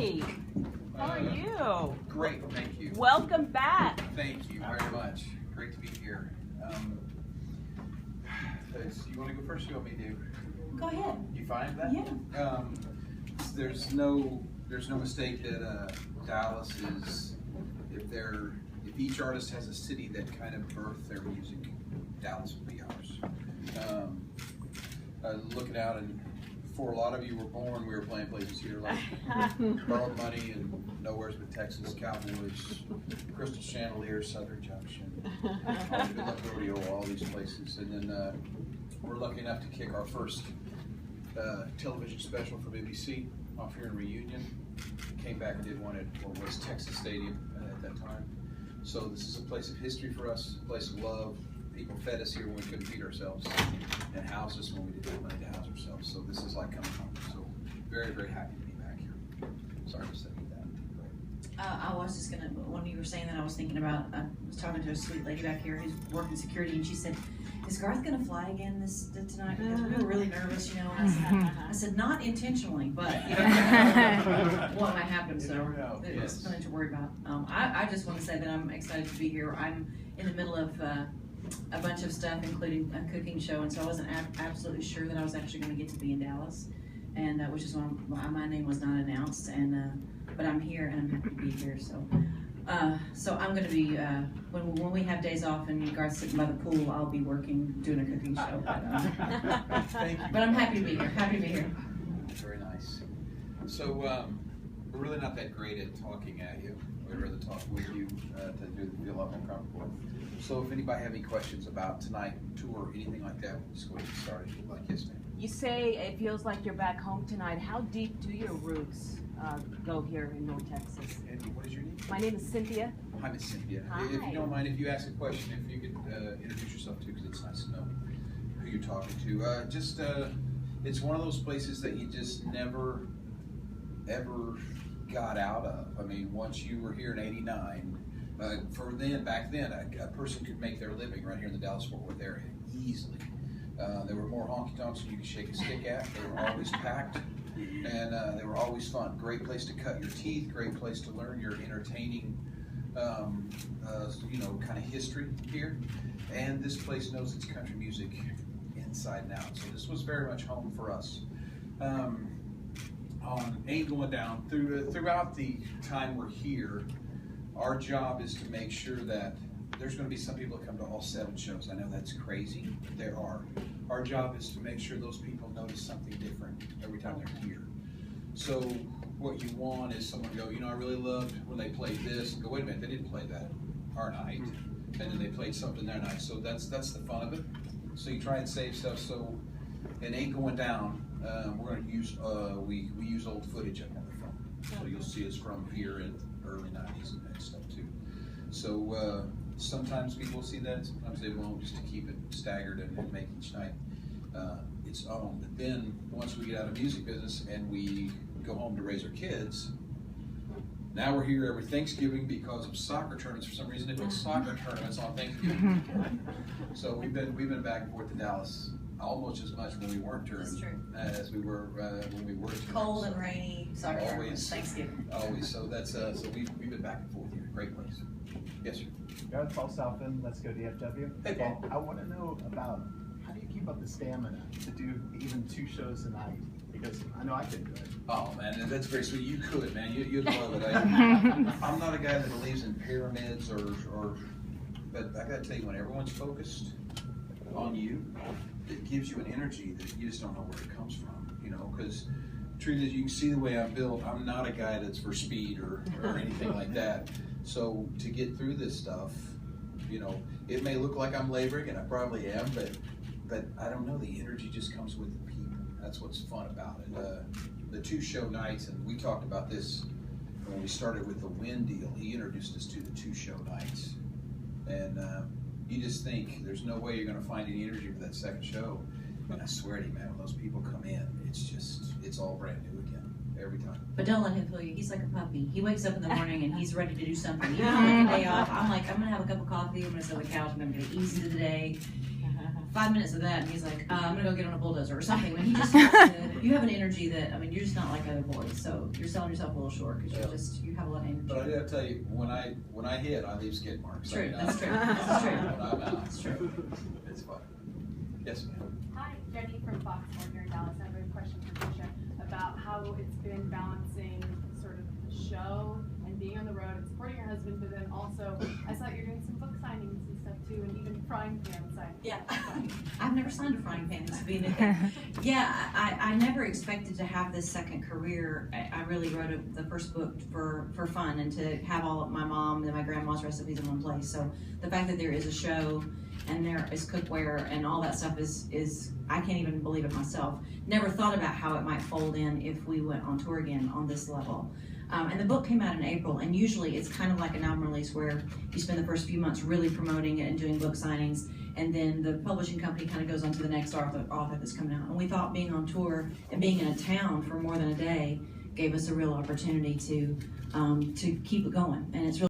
Hi. How are you? Great, thank you. Welcome back. Thank you very much. Great to be here. You want to go first? You want me to? Go ahead. You find that? Yeah. There's no mistake that Dallas is. If each artist has a city that kind of birthed their music, Dallas would be ours. Looking out, and before a lot of you were born, we were playing places here like Borrowed Money and Nowheres But Texas, Cowboys, Crystal Chandelier, Southern Junction, Good Luck Rodeo, all these places. And then we're lucky enough to kick our first television special for BBC off here in Reunion. Came back and did one at what was Texas Stadium at that time. So this is a place of history for us, a place of love. People fed us here when we couldn't feed ourselves, and housed us when we didn't have money to house ourselves. So this is like coming home. So very, very happy to be back here. Sorry to say that. I was just gonna, when you were saying that, I was thinking about, I was talking to a sweet lady back here who's working security, and she said, is Garth gonna fly again tonight? Because we were really nervous, you know. And I said, not intentionally, but you know, what might happen. So it's nothing to worry about. I just want to say that I'm excited to be here. I'm in the middle of a bunch of stuff, including a cooking show, and so I wasn't absolutely sure that I was actually going to get to be in Dallas, and which is why my name was not announced. And but I'm here, and I'm happy to be here. So. So I'm going to be, when we have days off and Garth's sitting by the pool, I'll be working, doing a cooking show. Thank you. But I'm happy to be here. Happy to be here. Very nice. So we're really not that great at talking at you. We'd rather talk with you to feel a lot more comfortable. So if anybody have any questions about tonight, tour, anything like that, we'll just go ahead and get started. Like, yes, ma'am. You say it feels like you're back home tonight. How deep do your roots go here in North Texas? And what is your name? My name is Cynthia. Hi, Miss Cynthia. Hi. If you don't mind, if you ask a question, if you could introduce yourself too, because it's nice to know who you're talking to. It's one of those places that you just never, ever got out of. I mean, once you were here in '89, back then, a person could make their living right here in the Dallas-Fort Worth area easily. There were more honky-tonks than you could shake a stick at. They were always packed, and they were always fun. Great place to cut your teeth, great place to learn your entertaining, kind of history here. And this place knows its country music inside and out. So this was very much home for us. Ain't Going Down, throughout the time we're here, our job is to make sure that there's going to be some people that come to all 7 shows. I know that's crazy, but there are. Our job is to make sure those people notice something different every time they're here. So what you want is someone to go, I really loved when they played this, and go, wait a minute, they didn't play that our night, and then they played something their night. So that's the fun of it. So you try and save stuff. So in Ain't Going Down, we're going to use, we use old footage up on the phone. So you'll see us from here in early 90s and stuff too. So sometimes people will see that, sometimes they won't, just to keep it staggered and make each night its own. But then once we get out of music business and we go home to raise our kids, now we're here every Thanksgiving because of soccer tournaments. For some reason they put soccer tournaments on Thanksgiving. So we've been back and forth to Dallas almost as much when we weren't touring as we were when we were touring. Cold and rainy soccer tournaments, Thanksgiving. Always. So that's so we've been back and forth here. Great place. Yes, sir. Garth, Paul Southend, Let's Go DFW. Hey, Paul. I want to know about how do you keep up the stamina to do even 2 shows a night? Because I know I couldn't do it. Oh man, that's very sweet. You could, man. You'd love it. I'm not a guy that believes in pyramids but I gotta tell you, when everyone's focused on you, it gives you an energy that you just don't know where it comes from. Because truth is, you can see the way I'm built. I'm not a guy that's for speed or anything like that. So to get through this stuff, it may look like I'm laboring, and I probably am, but I don't know. The energy just comes with the people. That's what's fun about it. The 2 show nights, and we talked about this when we started with the Win deal. He introduced us to the 2 show nights, and you just think there's no way you're going to find any energy for that second show. And I swear to you, man, when those people come in, it's all brand new again every time. But don't let him fool you. He's like a puppy. He wakes up in the morning and he's ready to do something. Even on a day off, I'm like, I'm going to have a cup of coffee. I'm going to sit on the couch. I'm going to get easy to the day. 5 minutes of that, and he's like, I'm gonna go get on a bulldozer or something. When he just, you have an energy that, I mean, you're just not like other boys. So you're selling yourself a little short because you have a lot of energy. But I gotta tell you, when I hit, I leave skid marks. True, I mean, that's true. That's true. When I'm out, That's true. it's fun. Yes, ma'am. Hi, Jenny from Foxmore here in Dallas. I have a question for Trisha about how it's been balancing sort of the show and being on the road and supporting your husband, but then also I saw you're doing some book signings and stuff too, and even frying pan signings. Yeah, I've never signed a frying pan. This would be a new thing. Yeah, I never expected to have this second career. I really wrote the first book for fun and to have all of my mom and my grandma's recipes in one place. So the fact that there is a show and there is cookware and all that stuff is I can't even believe it myself. Never thought about how it might fold in if we went on tour again on this level. And the book came out in April, and usually it's kind of like an album release where you spend the first few months really promoting it and doing book signings, and then the publishing company kind of goes on to the next author that's coming out. And we thought being on tour and being in a town for more than a day gave us a real opportunity to keep it going, and it's really